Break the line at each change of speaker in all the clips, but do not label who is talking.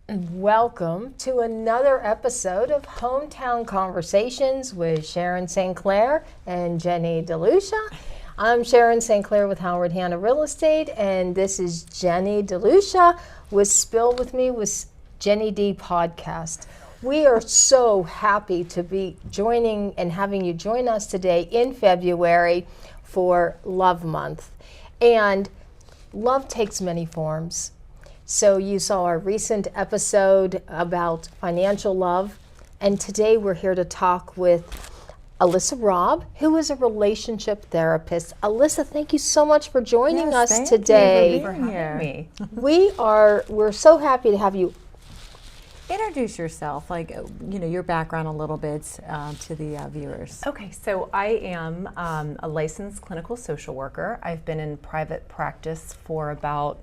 Welcome to another episode of Hometown Conversations with Sharon St. Clair and Jenny DeLucia. I'm Sharon St. Clair with Howard Hanna Real Estate, and this is Jenny DeLucia with Spill With Me with Jenny D podcast. We are so happy to be joining and having you join us today in February for Love Month. And love takes many forms. So you saw our recent episode about financial love, and today we're here to talk with Alyssa Robb, who is a relationship therapist. Alyssa, thank you so much for joining us today.
Thank you for having me.
We're so happy to have you.
Introduce yourself, your background a little bit to the viewers.
Okay, so I am a licensed clinical social worker. I've been in private practice for about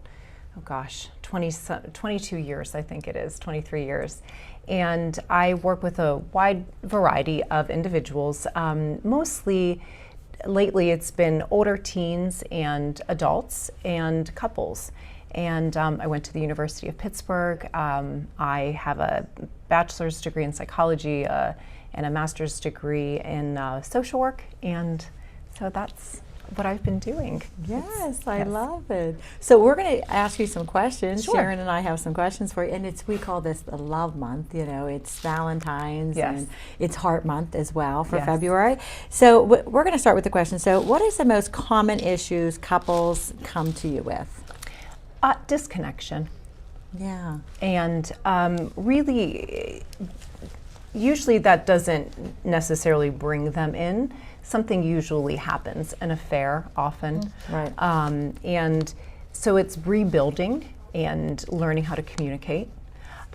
22 years, I think it is, 23 years. And I work with a wide variety of individuals. Mostly, lately it's been older teens and adults and couples. And I went to the University of Pittsburgh. I have a bachelor's degree in psychology and a master's degree in social work. And so that's what I've been doing.
Yes, I love it. So we're going to ask you some questions.
Sure.
Sharon and I have some questions for you, and we call this the Love Month. You know, it's Valentine's and it's Heart Month as well for February. So we're going to start with the question. So what is the most common issues couples come to you with?
Disconnection.
Yeah.
And really, usually that doesn't necessarily bring them in. Something usually happens, an affair often.
Right.
And so it's rebuilding and learning how to communicate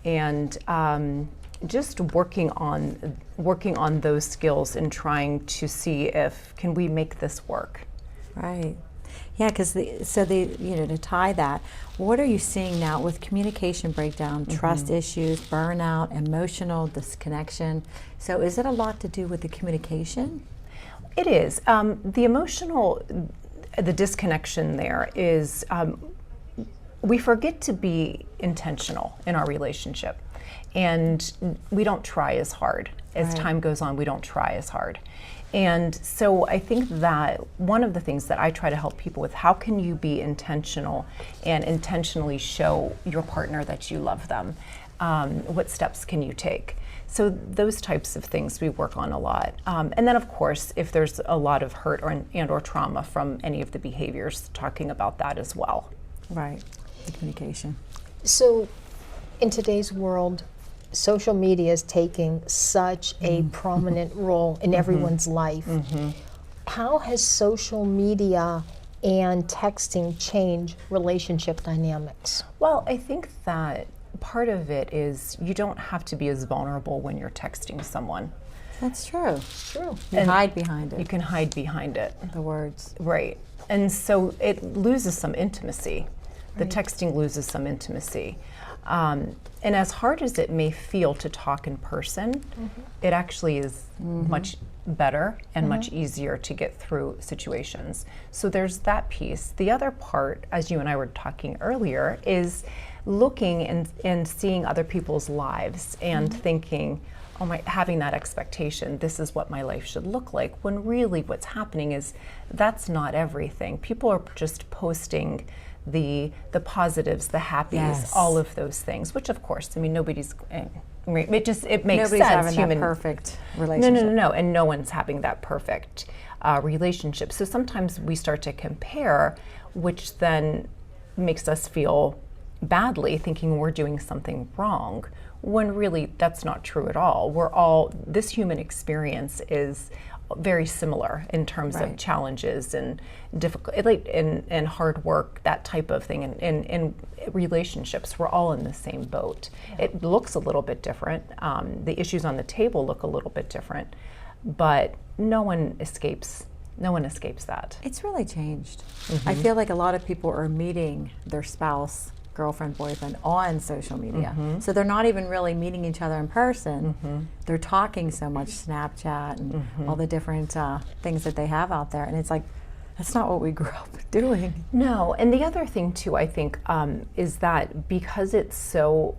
and just working on those skills and trying to see if can we make this work.
Right. Yeah, because to tie that, what are you seeing now with communication breakdown, trust issues, burnout, emotional disconnection? So is it a lot to do with the communication?
It is. The disconnection there is, we forget to be intentional in our relationship. And we don't try as hard. As time goes on, we don't try as hard. And so I think that one of the things that I try to help people with, how can you be intentional and intentionally show your partner that you love them? What steps can you take? So those types of things we work on a lot. And then of course, if there's a lot of hurt or trauma from any of the behaviors, talking about that as well.
Right, the communication.
So in today's world, social media is taking such a prominent role in everyone's life. How has social media and texting changed relationship dynamics?
Well, I think that part of it is you don't have to be as vulnerable when you're texting someone.
That's true.
It's true.
You hide behind it.
You can hide behind it.
The words.
Right. And so it loses some intimacy. The texting loses some intimacy. And as hard as it may feel to talk in person, it actually is much better and much easier to get through situations. So there's that piece. The other part, as you and I were talking earlier, is looking and seeing other people's lives and thinking, having that expectation, this is what my life should look like, when really what's happening is that's not everything. People are just posting the positives, the happies, all of those things, which of course, nobody's, it makes
Nobody's
sense.
Having that perfect relationship.
No, and no one's having that perfect relationship. So sometimes we start to compare, which then makes us feel badly, thinking we're doing something wrong, when really that's not true at all. This human experience is very similar in terms of challenges and difficult and hard work, that type of thing. And in relationships, we're all in the same boat. It looks a little bit different. The issues on the table look a little bit different, but no one escapes that.
It's really changed. I feel like a lot of people are meeting their spouse, girlfriend, boyfriend on social media. So they're not even really meeting each other in person. They're talking so much Snapchat and all the different things that they have out there. And it's like, that's not what we grew up doing.
No, and the other thing too, I think, is that because it's so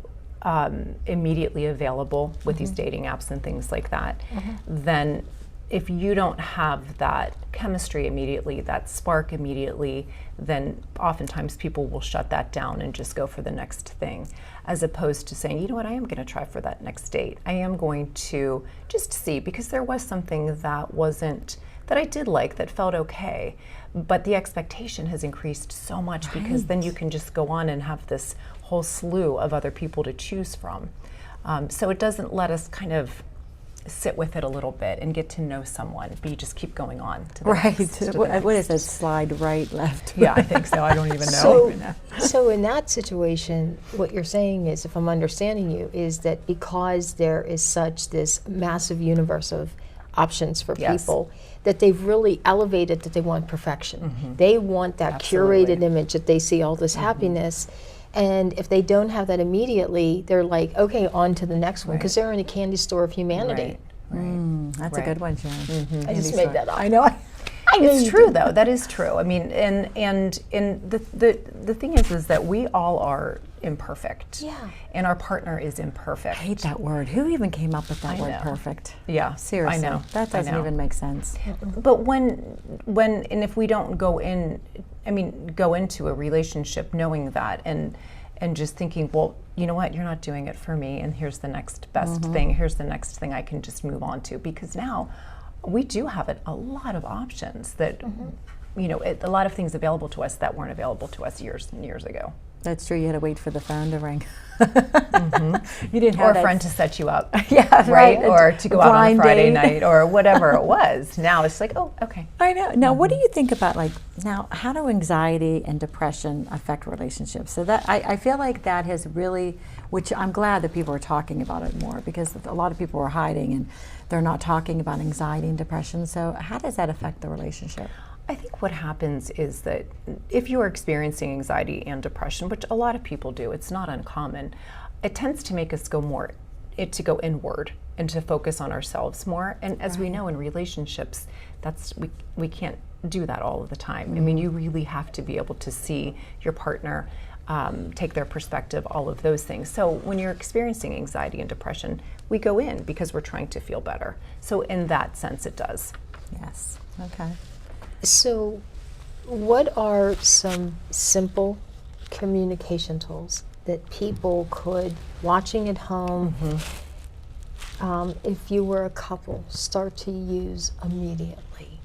immediately available with these dating apps and things like that, then if you don't have that chemistry immediately, that spark immediately, then oftentimes people will shut that down and just go for the next thing, as opposed to saying, you know what, I am going to try for that next date. I am going to just see, because there was something that I did like, that felt okay, but the expectation has increased so much, because then you can just go on and have this whole slew of other people to choose from. So it doesn't let us kind of sit with it a little bit and get to know someone, but you just keep going on to the
Right.
next, to the
What
next.
is it? Slide right, left.
Yeah, I think so. I don't even know.
So in that situation, what you're saying is, if I'm understanding you, is that because there is such this massive universe of options for
Yes.
people, that they've really elevated that they want perfection. They want that
Absolutely.
curated image, that they see all this happiness. And if they don't have that immediately, they're like, okay, on to the next one, because they're in a candy store of humanity.
That's
Right.
a good one, Sharon.
I just made that up.
I know.
It's true, though. That is true. I mean, and the thing is that we all are imperfect.
Yeah.
And our partner is imperfect.
I hate that word. Who even came up with that
I
word,
know.
perfect?
Yeah,
Seriously.
I know.
That
I
doesn't
know.
even make sense.
But when and if we don't go into a relationship knowing that and just thinking, well, you know what, you're not doing it for me, and here's the next best thing, here's the next thing I can just move on to, because now we do have a lot of options that, a lot of things available to us that weren't available to us years and years ago.
That's true. You had to wait for the phone to ring. You didn't have
Or a
that
friend to set you up.
Yeah,
right?
right.
Or to go out on a
Blind
Friday
date.
night or whatever it was. Now it's like, oh, okay.
I know. Now, what do you think about, like, now, how do anxiety and depression affect relationships? So that, I feel like that has really, which I'm glad that people are talking about it more, because a lot of people are hiding and they're not talking about anxiety and depression. So how does that affect the relationship?
I think what happens is that if you are experiencing anxiety and depression, which a lot of people do, it's not uncommon, it tends to make us go inward and to focus on ourselves more. And as we know in relationships, we can't do that all of the time. I mean, you really have to be able to see your partner, take their perspective, all of those things. So when you're experiencing anxiety and depression, we go in because we're trying to feel better. So in that sense, it does.
Yes. Okay.
So, what are some simple communication tools that people could, watching at home, if you were a couple, start to use immediately?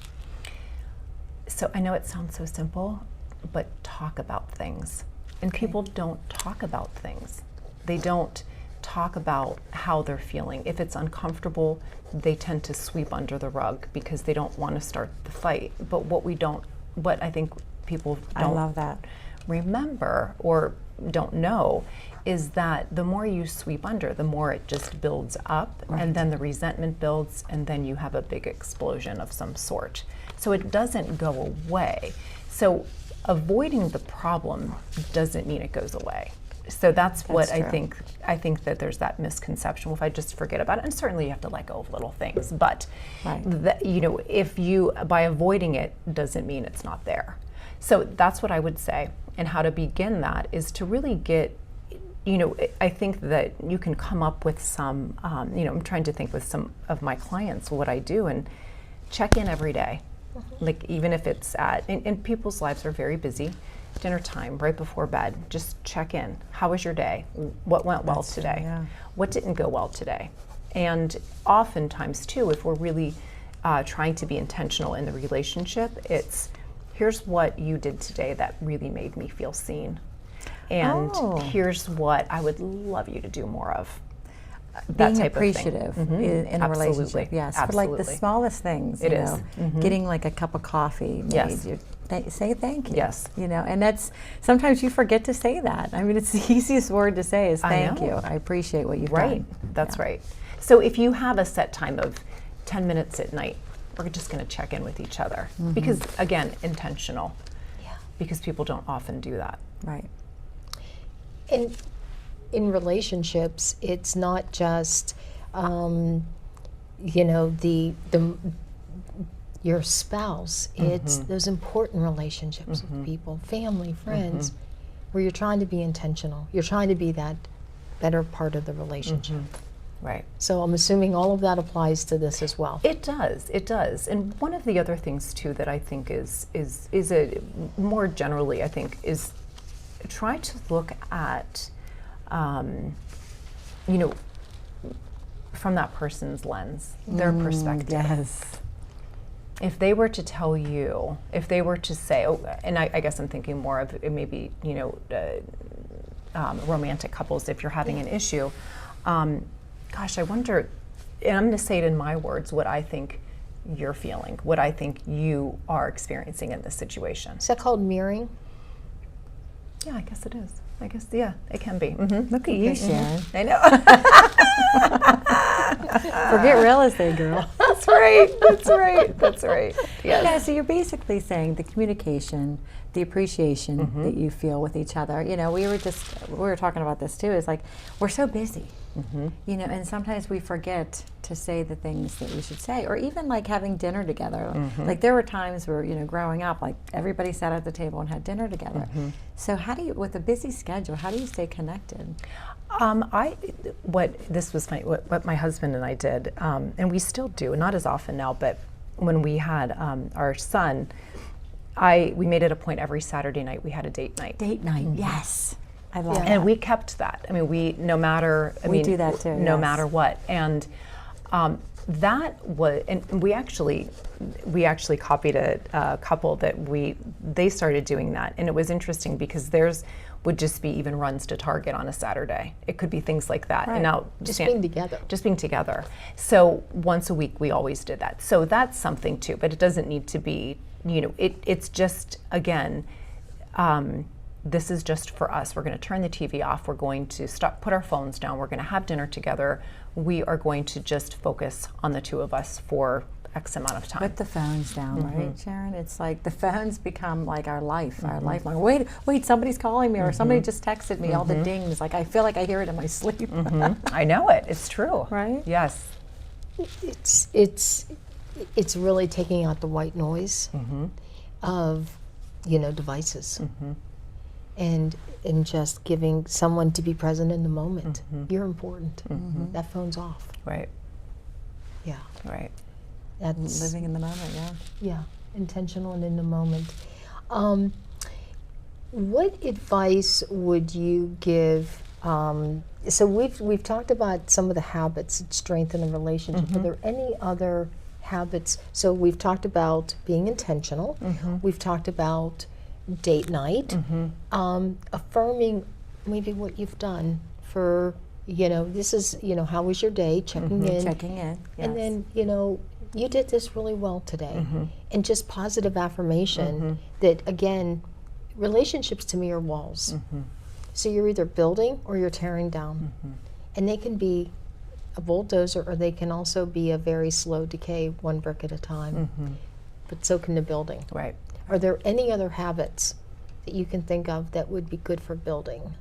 So I know it sounds so simple, but talk about things. And people don't talk about things. They don't talk about how they're feeling. If it's uncomfortable, they tend to sweep under the rug because they don't want to start the fight. But what I think people
I
don't
love that.
remember or don't know is that the more you sweep under, the more it just builds up, and then the resentment builds, and then you have a big explosion of some sort. So it doesn't go away. So avoiding the problem doesn't mean it goes away. So that's what I
true.
think. I think that there's that misconception. Well, if I just forget about it, and certainly you have to let go of little things, but
Right.
if you, by avoiding it, doesn't mean it's not there. So that's what I would say. And how to begin that is to really get, I think that you can come up with some, I'm trying to think with some of my clients what I do, and check in every day. Like, even if it's and people's lives are very busy. Dinner time, right before bed, just check in. How was your day? What went well today?
yeah.
What didn't go well today? And oftentimes, too, if we're really trying to be intentional in the relationship, it's, here's what you did today that really made me feel seen. And
Oh.
here's what I would love you to do more of. That
Being
type of thing.
appreciative
Mhm.
in a
Absolutely.
relationship, yes, for like the
Absolutely.
smallest things.
It
you
is.
know, getting like a cup of coffee made.
Yes.
You say thank you.
Yes.
And that's sometimes you forget to say that. I mean, it's the easiest word to say is
I
thank
know.
you. I appreciate what you've
Right,
done.
that's right. So if you have a set time of 10 minutes at night, we're just going to check in with each other. Because, again, intentional.
Yeah.
Because people don't often do that.
Right.
And in relationships, it's not just, your spouse. It's those important relationships with people, family, friends, where you're trying to be intentional. You're trying to be that better part of the relationship.
Right.
So I'm assuming all of that applies to this as well.
It does. It does. And one of the other things too that I think is a more generally, I think, is try to look at, you know, from that person's lens, their perspective.
Yes.
If they were to tell you, if they were to say, oh, and I guess I'm thinking more of it maybe, you know, romantic couples, if you're having an issue, gosh, I wonder, and I'm going to say it in my words, what I think you're feeling, what I think you are experiencing in this situation.
Is that called mirroring?
Yeah, I guess it is. I guess, yeah, it can be.
Look at you, Sharon.
I know.
Forget real estate, girl.
That's right. That's right. That's right. Yes.
Yeah, so you're basically saying the communication, the appreciation that you feel with each other. You know, we were talking about this too. Is like we're so busy, you know, and sometimes we forget to say the things that we should say, or even like having dinner together. Like there were times where, you know, growing up, like everybody sat at the table and had dinner together. So how do you, with a busy schedule, how do you stay connected? This was funny, what my husband and I did, and we still do, not as often now, but when we had our son, we made it a point every Saturday night we had a date night. Date night, yes. I love that.
And we kept that. I mean, we do
that too,
no
yes.
matter what. And that was, and we actually copied a couple that they started doing that, and it was interesting because theirs would just be even runs to Target on a Saturday. It could be things like that.
Right.
And now
Just being together.
Just being together. So once a week we always did that. So that's something too, but it doesn't need to be, you know, it's just, again, this is just for us. We're going to turn the TV off. We're going to put our phones down. We're going to have dinner together. We are going to just focus on the two of us for X amount of time.
Put the phones down, right, Sharon? It's like the phones become like our life, our lifeline. Wait, somebody's calling me, or somebody just texted me. All the dings, like I feel like I hear it in my sleep.
I know it. It's true.
Right?
Yes.
It's really taking out the white noise of, you know, devices. And just giving someone to be present in the moment. You're important. That phone's off.
Right.
Yeah.
Right.
That's
Living in the moment, yeah.
yeah, intentional and in the moment. What advice would you give? So we've talked about some of the habits that strengthen a relationship. Are there any other habits? So we've talked about being intentional. We've talked about date night, affirming maybe what you've done for, you know, this is, you know, how was your day, checking in.
Checking in, yes.
And then, you know, you did this really well today. And just positive affirmation that, again, relationships to me are walls. So you're either building or you're tearing down. And they can be a bulldozer, or they can also be a very slow decay, one brick at a time. But so can the building.
Right.
Are there any other habits that you can think of that would be good for building?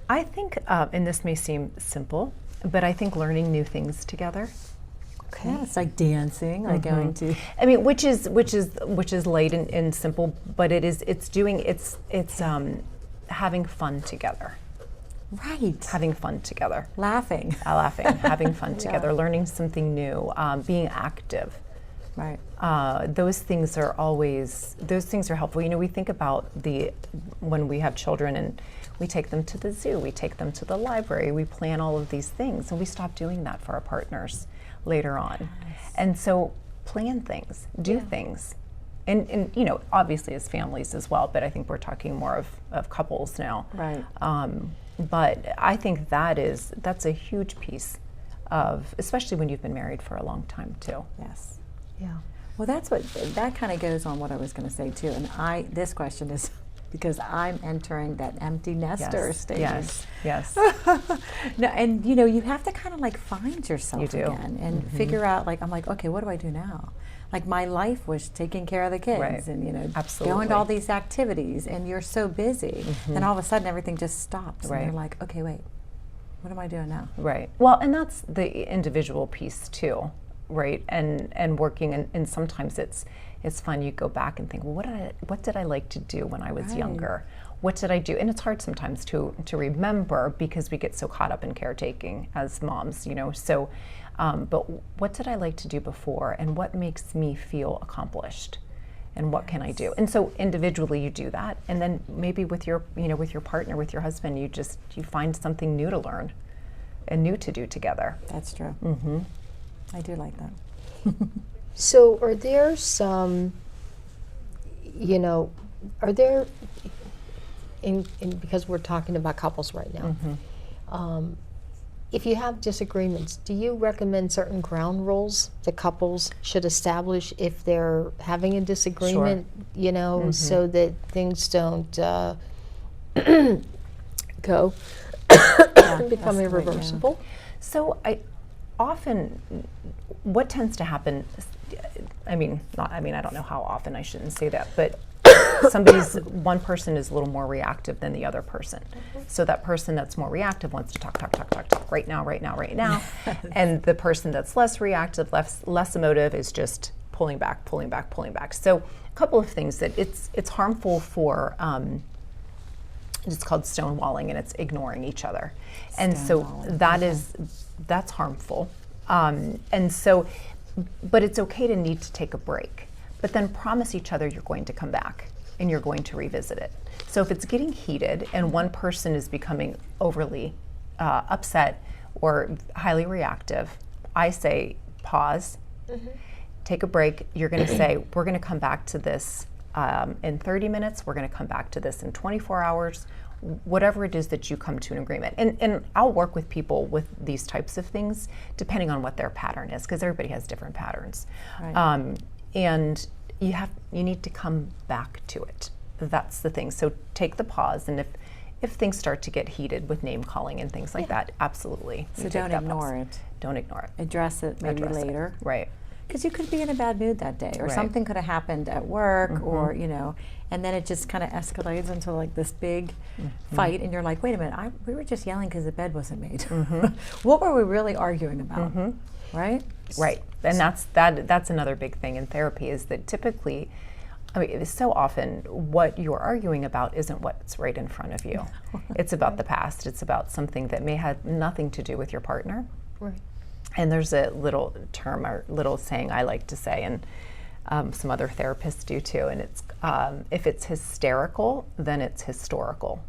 I think, and this may seem simple, but I think learning new things together.
Okay.
Yeah, it's like dancing, like going to.
I mean, which is light and simple, but it's having fun together.
Right.
Having fun together.
Laughing.
Having fun together, learning something new, being active.
Right.
Those things are helpful. You know, we think about when we have children and we take them to the zoo, we take them to the library, we plan all of these things, and we stop doing that for our partners later on. Yes. And so plan things, do things. And you know, obviously as families as well, but I think we're talking more of couples now.
Right.
But I think that's a huge piece of, especially when you've been married for a long time too.
Yes.
Yeah.
Well, that kind of goes on what I was going to say too. And this question is because I'm entering that empty nester stage.
Yes.
No, and you know, you have to kind of like find yourself
You do.
again and figure out, like, I'm like, okay, what do I do now? Like my life was taking care of the kids
Right.
and, you know,
Absolutely.
going to all these activities, and you're so busy. Then all of a sudden everything just stops.
Right.
And you're like, okay, wait, what am I doing now?
Right. Well, and that's the individual piece too, right? And working, and sometimes it's fun. You go back and think, well, what did I like to do when I was
Right.
younger? what did I do? And it's hard sometimes to remember because we get so caught up in caretaking as moms, you know. So, but what did I like to do before, and what makes me feel accomplished, and what can I do? And so individually you do that, and then maybe with your, you know, with your partner, with your husband, you find something new to learn and new to do together.
That's true. I do like that.
So are there some, you know, are there, in because we're talking about couples right now, if you have disagreements, do you recommend certain ground rules that couples should establish if they're having a disagreement, you know, so that things don't go become irreversible?
So I often, what tends to happen, I don't know how often, I shouldn't say that, but one person is a little more reactive than the other person. So that person that's more reactive wants to talk right now. And the person that's less reactive, less emotive is just pulling back. So a couple of things that it's harmful for, it's called stonewalling, and it's ignoring each other. And so that's harmful. And so, but it's okay to need to take a break, but then promise each other you're going to come back and you're going to revisit it. So if it's getting heated and one person is becoming overly upset or highly reactive, I say pause, take a break. You're going to say, we're going to come back to this in 30 minutes, we're going to come back to this in 24 hours, whatever it is that you come to an agreement. And I'll work with people with these types of things depending on what their pattern is, because everybody has different patterns. Right. And you need to come back to it. That's the thing. So take the pause, and if things start to get heated with name calling and things like that, absolutely.
So don't ignore it.
Don't ignore it.
Address it maybe later.
Right.
Because you could be in a bad mood that day, or something could have happened at work, or, you know, and then it just kind of escalates into like this big fight, and you're like, wait a minute, we were just yelling because the bed wasn't made. What were we really arguing about, right?
Right, and that's another big thing in therapy, is that typically, I mean, so often what you're arguing about isn't what's right in front of you. It's about the past. It's about something that may have nothing to do with your partner.
Right.
And there's a little term or little saying I like to say, and some other therapists do too, and it's if it's hysterical, then it's historical.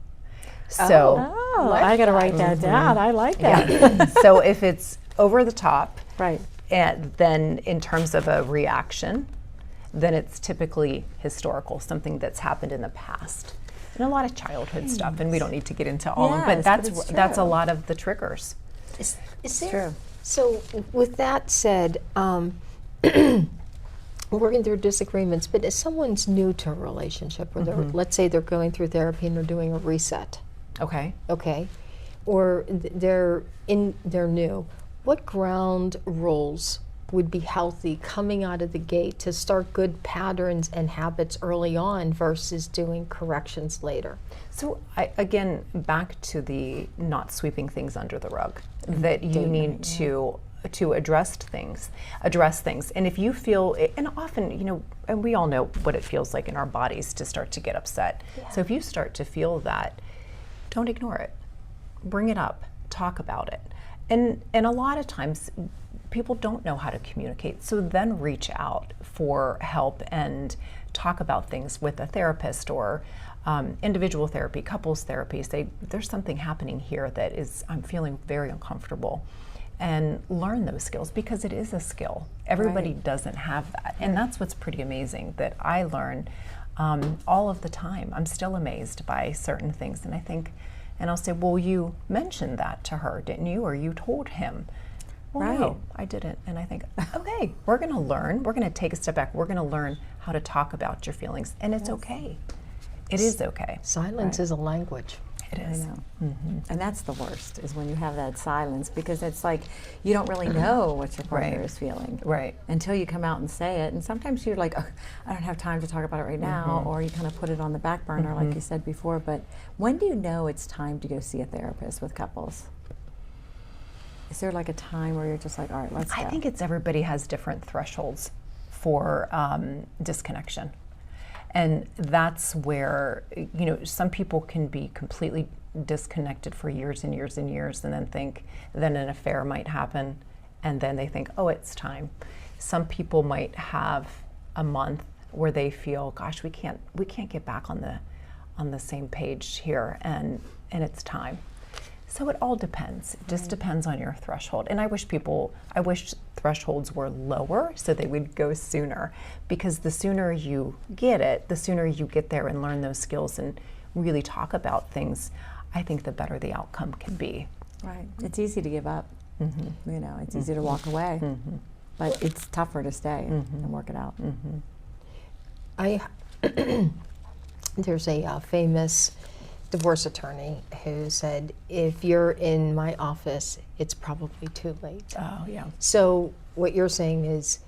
So
I got to write that down. I like that.
Yeah. So if it's over the top,
right,
and then in terms of a reaction, then it's typically historical, something that's happened in the past. And a lot of childhood stuff, and we don't need to get into all of them, but that's a lot of the triggers.
Is
it's
there,
true.
So with that said, working through disagreements, but if someone's new to a relationship, or let's say they're going through therapy and they're doing a reset,
okay,
or they're new, what ground rules would be healthy coming out of the gate to start good patterns and habits early on versus doing corrections later?
So again, back to the not sweeping things under the rug, that you need to address things. And if you feel, and often, you know, and we all know what it feels like in our bodies to start to get upset. So if you start to feel that, don't ignore it. Bring it up. Talk about it. And a lot of times people don't know how to communicate, so then reach out for help and talk about things with a therapist, or individual therapy, couples therapy. Say, there's something happening here that I'm feeling very uncomfortable, and learn those skills, because it is a skill. Everybody doesn't have that, and that's what's pretty amazing, that I learn all of the time. I'm still amazed by certain things, and I think, and I'll say, well, you mentioned that to her, didn't you? Or you told him. Well, no, I didn't. And I think, okay, we're going to learn. We're going to take a step back. We're going to learn how to talk about your feelings, and it's okay. It is okay.
Silence is a language.
It is.
I know. And that's the worst, is when you have that silence, because it's like you don't really know what your partner is feeling until you come out and say it. And sometimes you're like, oh, I don't have time to talk about it right now, or you kind of put it on the back burner, like you said before. But when do you know it's time to go see a therapist with couples? Is there like a time where you're just like, all right, let's go?
I think everybody has different thresholds for disconnection. And that's where, you know, some people can be completely disconnected for years and years and years and then think then an affair might happen and then they think, oh, it's time. Some people might have a month where they feel, gosh, we can't get back on the same page here, and it's time. So it all depends. It just depends on your threshold. And I wish thresholds were lower so they would go sooner, because the sooner you get it, the sooner you get there and learn those skills and really talk about things, I think the better the outcome can be.
Right. It's easy to give up. You know, it's easy to walk away, but it's tougher to stay and work it out.
There's a famous divorce attorney who said, if you're in my office, it's probably too late.
Oh, yeah.
So what you're saying is,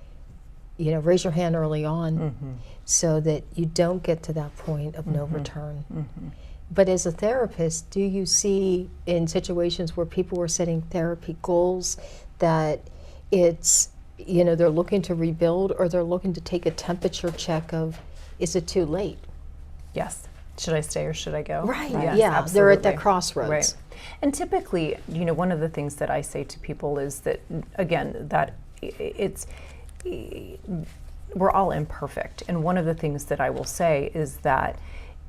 you know, raise your hand early on so that you don't get to that point of no return. But as a therapist, do you see in situations where people are setting therapy goals that it's, you know, they're looking to rebuild, or they're looking to take a temperature check of, is it too late?
Yes. Should I stay or should I go?
Right.
Yes,
Yeah. They're at that
absolutely.
crossroads.
Right. And typically, you know, one of the things that I say to people is that, again, that we're all imperfect. And one of the things that I will say is that,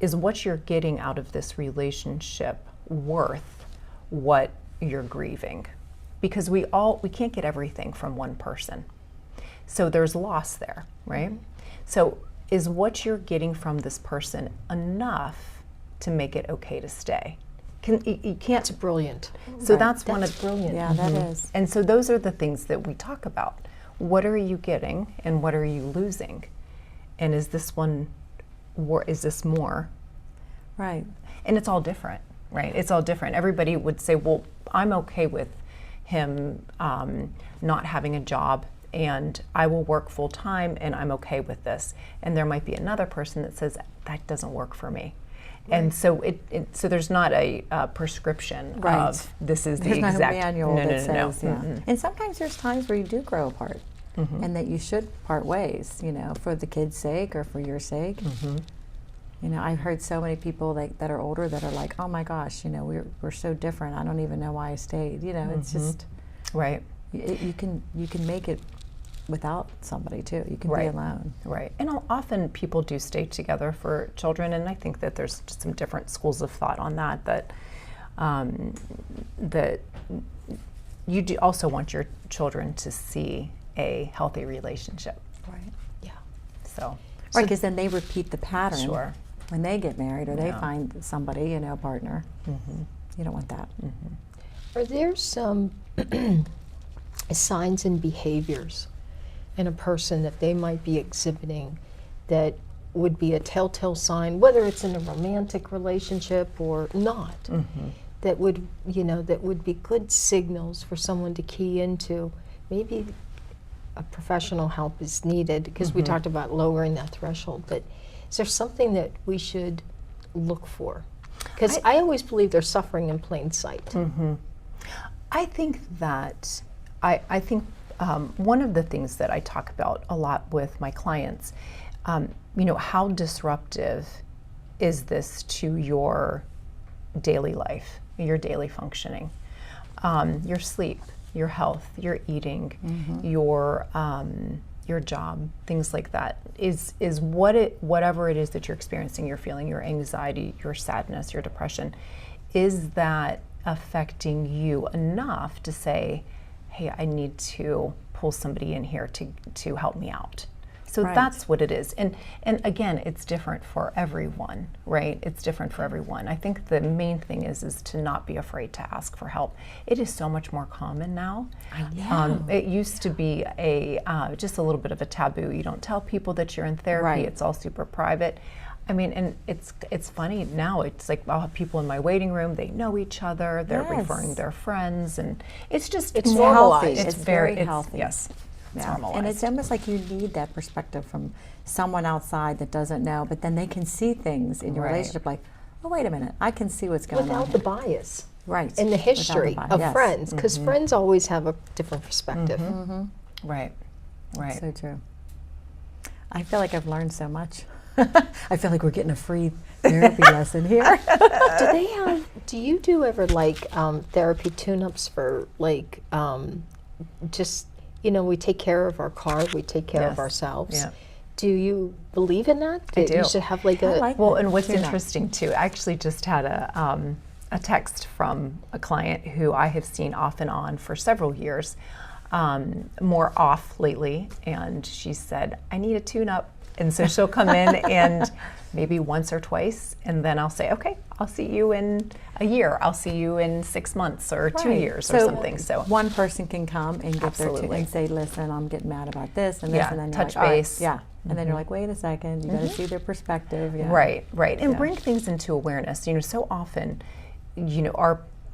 is what you're getting out of this relationship worth what you're grieving? Because we can't get everything from one person. So there's loss there, right? So is what you're getting from this person enough to make it okay to stay? You can't.
That's brilliant.
So that's one of
brilliant.
Yeah, that is.
And so those are the things that we talk about. What are you getting and what are you losing? And is this one, or is this more?
Right.
And it's all different, right? It's all different. Everybody would say, well, I'm okay with him not having a job, and I will work full time, and I'm okay with this. And there might be another person that says, that doesn't work for me. Right. And so so there's not a prescription of this is
There's
the
not
exact.
a manual that says, yeah.
Mm-mm.
And sometimes there's times where you do grow apart, and that you should part ways, you know, for the kids' sake or for your sake. You know, I've heard so many people that are older that are like, oh my gosh, you know, we're so different. I don't even know why I stayed. You know, it's just
right.
You can make it without somebody too. You can be alone.
Right. And often people do stay together for children, and I think that there's just some different schools of thought on that. That you do also want your children to see a healthy relationship.
Right.
Yeah.
So.
Right, because then they repeat the pattern.
Sure.
When they get married or they
Yeah.
find somebody, you know, a partner. You don't want that.
Are there some signs and behaviors in a person that they might be exhibiting that would be a telltale sign, whether it's in a romantic relationship or not, that would, you know, that would be good signals for someone to key into? Maybe a professional help is needed, because we talked about lowering that threshold, but is there something that we should look for? Because I always believe they're suffering in plain sight.
I think that I think one of the things that I talk about a lot with my clients, you know, how disruptive is this to your daily life, your daily functioning, your sleep, your health, your eating, your job, things like that. Is whatever it is that you're experiencing, you're feeling, your anxiety, your sadness, your depression, is that affecting you enough to say, hey, I need to pull somebody in here to help me out? So that's what it is. And again, it's different for everyone, right? It's different for everyone. I think the main thing is to not be afraid to ask for help. It is so much more common now.
I know.
It used to be just a little bit of a taboo. You don't tell people that you're in therapy.
Right.
It's all super private. I mean, and it's funny now. It's like I'll have people in my waiting room. They know each other. They're referring their friends, and it's just
It's
more
normalized.
It's very healthy.
Yes. It's
Yeah.
normalized.
And it's almost like you need that perspective from someone outside that doesn't know, but then they can see things in your
Right.
relationship like, oh, wait a minute, I can see what's going on.
Without the bias.
Right.
And the
Without the
history
bias.
of
Yes.
friends, because friends always have a different perspective.
Right. Right.
So true. I feel like I've learned so much. I feel like we're getting a free therapy lesson here.
Do you do ever like therapy tune-ups for like just, you know, we take care of our car, we take care of
Yes.
ourselves.
Yeah.
Do you believe in that?
I
That you
do.
should have like
I
a
like
Well,
that.
and what's
Tune-up.
interesting too, I actually just had a text from a client who I have seen off and on for several years, more off lately, and she said, I need a tune-up. And so she'll come in and maybe once or twice, and then I'll say, okay, I'll see you in a year. I'll see you in 6 months or 2
Right.
years or something. So
one person can come and get their tune
Absolutely.
and say, listen, I'm getting mad about this and this,
Yeah,
and then you're
touch
like, all right,
base.
yeah. And then you're like, wait a second, you got to see their perspective. Yeah.
Right, right. And
Yeah.
bring things into awareness. You know, so often, you know,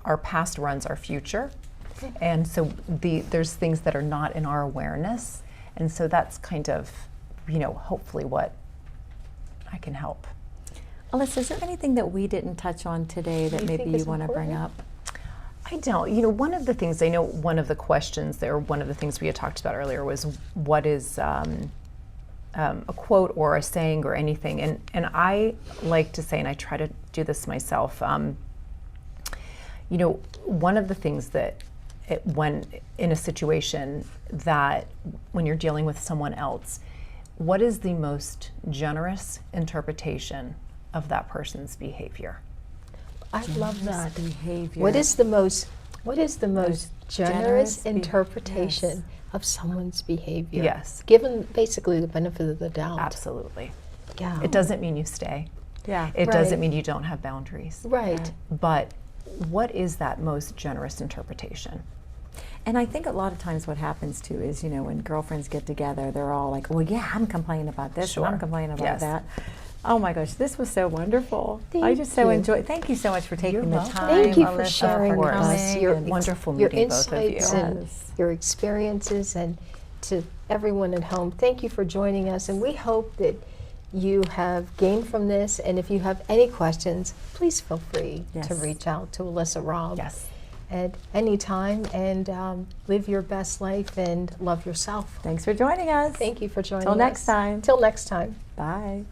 our past runs our future. And so there's things that are not in our awareness. And so that's kind of, you know, hopefully what I can help.
Alyssa, is there anything that we didn't touch on today that
you
maybe
think
you
is
want to bring
important?
up?
I don't. You know, one of the things, I know one of the questions there, one of the things we had talked about earlier was what is a quote or a saying or anything. And I like to say, and I try to do this myself, you know, one of the things that when in a situation that when you're dealing with someone else, what is the most generous interpretation of that person's behavior?
I love that.
Behavior.
What is the most generous
generous
interpretation of someone's behavior?
Yes.
Given basically the benefit of the doubt.
Absolutely.
Yeah.
It doesn't mean you stay.
Yeah.
It
Right.
doesn't mean you don't have boundaries.
Right.
But what is that most generous interpretation?
And I think a lot of times what happens too is, you know, when girlfriends get together, they're all like, well, yeah, I'm complaining about this, and I'm
Sure.
complaining about
Yes.
that. Oh my gosh, this was so wonderful. I
Thank
just so
you.
enjoyed. Thank you so much for taking the
welcome.
time.
Thank you for
Alyssa,
sharing with
course.
us
coming
your
and-
Wonderful
your
meeting both of you.
insights and
Yes.
your experiences, and to everyone at home, thank you for joining us. And we hope that you have gained from this. And if you have any questions, please feel free to
Yes.
reach out to Alyssa Robb
Yes.
at any time, and live your best life and love yourself.
Thanks for joining us.
Thank you for joining us.
Till next time.
Till next time.
Bye.